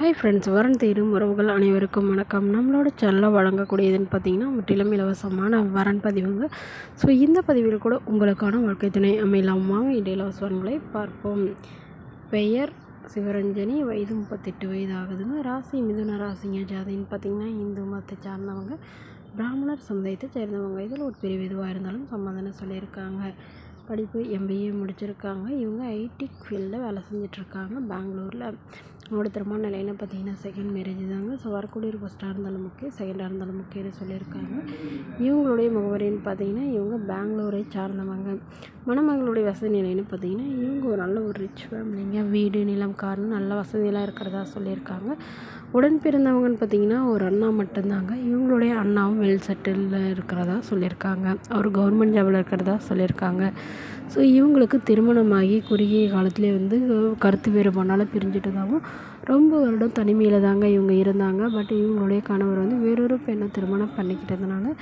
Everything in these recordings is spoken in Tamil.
ஹாய் ஃப்ரெண்ட்ஸ், வரன் தேடும் உறவுகள் அனைவருக்கும் வணக்கம். நம்மளோட சேனலில் வழங்கக்கூடியதுன்னு பார்த்தீங்கன்னா முற்றிலும் இலவசமான வரன் பதிவுங்க. ஸோ இந்த பதிவில் கூட உங்களுக்கான வாழ்க்கை துணை அமையலாம். வாங்க இந்த இலவச வரன்களை பார்ப்போம். பெயர் சிவரஞ்சனி, வயது 38 வயது ஆகுதுங்க. ராசி மிதுன ராசிங்க. ஜாதின்னு பார்த்தீங்கன்னா இந்து மதத்தை சார்ந்தவங்க, பிராமணர் சமுதாயத்தை சேர்ந்தவங்க. இதில் ஒரு பிரிவு எதுவாக இருந்தாலும் சமாதானம் சொல்லியிருக்காங்க. படிப்பு MBA முடிச்சிருக்காங்க. இவங்க ஐடி ஃபீல்டில் வேலை செஞ்சிட்ருக்காங்க பெங்களூரில். அவங்களோட திருமண நிலைன்னு பார்த்தீங்கன்னா செகண்ட் மேரேஜ் தாங்க. ஸோ வரக்கூடிய ஒரு ஃபஸ்ட்டாக இருந்தாலும் முக்கியம், செகண்டாக இருந்தாலும் முக்கியம்னு சொல்லியிருக்காங்க. இவங்களுடைய முகவரின்னு பார்த்தீங்கன்னா இவங்க பெங்களூரை சார்ந்தவங்க. மணமகளுடைய வசதி நிலைன்னு பார்த்தீங்கன்னா இவங்க ஒரு நல்ல ஒரு ரிச் ஃபேமிலிங்க. வீடு, நிலம், கார்னு நல்ல வசதியெல்லாம் இருக்கிறதா சொல்லியிருக்காங்க. உடன் பிறந்தவங்கன்னு பார்த்தீங்கன்னா ஒரு அண்ணா மட்டும்தாங்க. இவங்களுடைய அண்ணாவும் வெல் செட்டிலில் இருக்கிறதா சொல்லியிருக்காங்க. அவர் கவர்மெண்ட் ஜாபில் இருக்கிறதா சொல்லியிருக்காங்க. ஸோ இவங்களுக்கு திருமணமாகி குறுகிய காலத்துலேயே கருத்து வேறுபாடால் பிரிஞ்சிட்டதாகவும், ரொம்ப வருடம் தனிமையில் தாங்க இவங்க இருந்தாங்க. பட் இவங்களுடைய கணவர் வேறொரு பெண்ணை திருமணம் பண்ணிக்கிட்டதுனால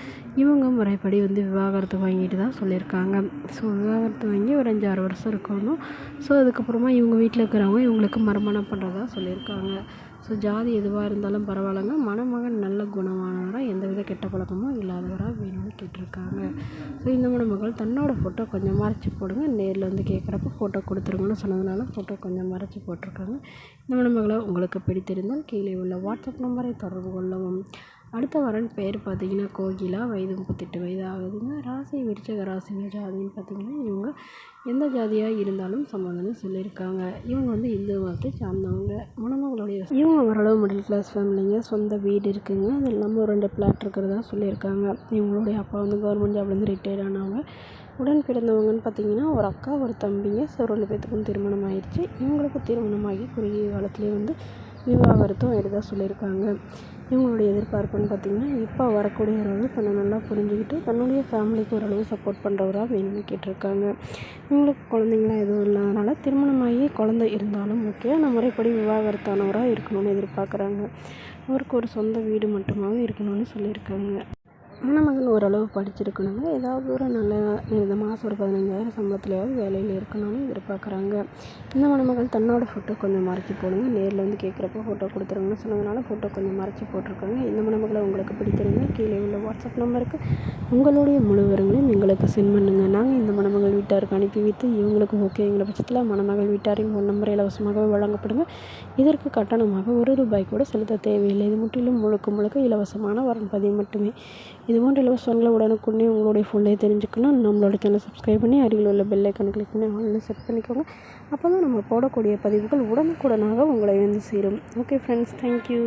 இவங்க முறைப்படி விவாகரத்து வாங்கிட்டு தான் சொல்லியிருக்காங்க. ஸோ விவாகரத்து வாங்கி ஒரு 5-6 வருஷம் இருக்கணும். ஸோ அதுக்கப்புறமா இவங்க வீட்டில் இருக்கிறவங்க இவங்களுக்கு மறுமணம் பண்ணுறதா சொல்லியிருக்காங்க. ஸோ ஜாதி எதுவாக இருந்தாலும் பரவாயில்லைங்க, மணமகன் நல்ல குணமானவராக, எந்தவித கெட்ட பழக்கமும் இல்லாதவராக வேணும்னு கேட்டிருக்காங்க. ஸோ இந்த மணமகள் தன்னோட ஃபோட்டோ கொஞ்சம் மறைச்சி போடுங்க, நேரில் கேட்குறப்ப ஃபோட்டோ கொடுத்துருங்கன்னு சொன்னதுனால ஃபோட்டோ கொஞ்சம் மறைச்சி போட்டிருக்காங்க. இந்த மணமகளை உங்களுக்கு பிடித்திருந்தால் கீழே உள்ள வாட்ஸ்அப் நம்பரை தொடர்பு கொள்ளவும். அடுத்த வரன் பேர் பார்த்தீங்கன்னா கோகிலா, வயது 38 வயது ஆகுதுங்க. ராசி விருச்சிக ராசிங்க. ஜாதின்னு பார்த்தீங்கன்னா இவங்க எந்த ஜாதியாக இருந்தாலும் சம்மதம்னு சொல்லியிருக்காங்க. இவங்க இந்து மதத்தை சார்ந்தவங்க. மணமகளுடைய இவங்க ஓரளவு மிடில் கிளாஸ் ஃபேமிலிங்க. சொந்த வீடு இருக்குங்க. அது இல்லாமல் ஒரு 2 பிளாட் இருக்கிறதா சொல்லியிருக்காங்க. இவங்களுடைய அப்பா கவர்மெண்ட் ஜாப்லேருந்து ரிட்டையர்ட் ஆனவங்க. உடன் பிறந்தவங்கன்னு பார்த்தீங்கன்னா ஒரு அக்கா, ஒரு தம்பிங்க. ஸோ 2 பேத்துக்கும் திருமணம் ஆயிடுச்சு. இவங்களுக்கு திருமணமாகி குறுகிய காலத்துலேயே விவாகரத்தும் எடுத்ததாக சொல்லியிருக்காங்க. இவங்களுடைய எதிர்பார்ப்புன்னு பார்த்திங்கன்னா இப்போ வரக்கூடியவர்கள் தன்னை நல்லா புரிஞ்சுக்கிட்டு தன்னுடைய ஃபேமிலிக்கு ஓரளவு சப்போர்ட் பண்ணுறவராக வேணும்னு கேட்டிருக்காங்க. இவங்களுக்கு குழந்தைங்களாம் எதுவும் இல்லாதனால திருமணமாகி குழந்தை இருந்தாலும் ஓகே, ஆனால் முறைப்படி விவாகரத்தானவராக இருக்கணும்னு எதிர்பார்க்குறாங்க. அவருக்கு ஒரு சொந்த வீடு மட்டுமாவது இருக்கணும்னு சொல்லியிருக்காங்க. மணமகன் ஓரளவு படிச்சிருக்கணுங்க. ஏதாவது ஒரு நல்ல இந்த மாதம் ஒரு 15,000 சம்பளத்துலையாவது வேலையில் இருக்கணும்னு எதிர்பார்க்குறாங்க. இந்த மணமகள் தன்னோட ஃபோட்டோ கொஞ்சம் மறைச்சி போடுங்க, நேரில் கேட்குறப்போ ஃபோட்டோ கொடுத்துருங்கன்னு சொன்னதுனால ஃபோட்டோ கொஞ்சம் மறைச்சி போட்டிருக்காங்க. இந்த மணமகளை உங்களுக்கு பிடித்திருந்தால் கீழே உள்ள வாட்ஸ்அப் நம்பருக்கு உங்களுடைய முழு விவரங்களையும் எங்களுக்கு சென்ட் பண்ணுங்கள். நாங்கள் இந்த மணமகள் வீட்டாருக்கு அனுப்பி வைத்து இவங்களுக்கு ஓகேங்கிற பட்சத்தில் மணமகள் வீட்டாரின் ஃபோன் நம்பரை இலவசமாகவே வழங்கப்படுங்க. இதற்கு கட்டணமாக ₹1 கூட செலுத்த தேவையில்லை. இது முற்றிலும் முழுக்க இலவசமான வரன் பதிவு மட்டுமே. இதுபோன்ற இலவசங்களை உடனுக்குடனே உங்களுடைய ஃபோன்லேயே தெரிஞ்சுக்கணும். நம்மளோட சேனலை சப்ஸ்கிரைப் பண்ணி அருகில் உள்ள பெல் ஐக்கானை கிளிக் பண்ணி ஆன்லைன் செட் பண்ணிக்கோங்க. அப்போ தான் நம்ம போடக்கூடிய பதிவுகள் உடனுக்குடனாக உங்களை சேரும். Okay friends, thank you.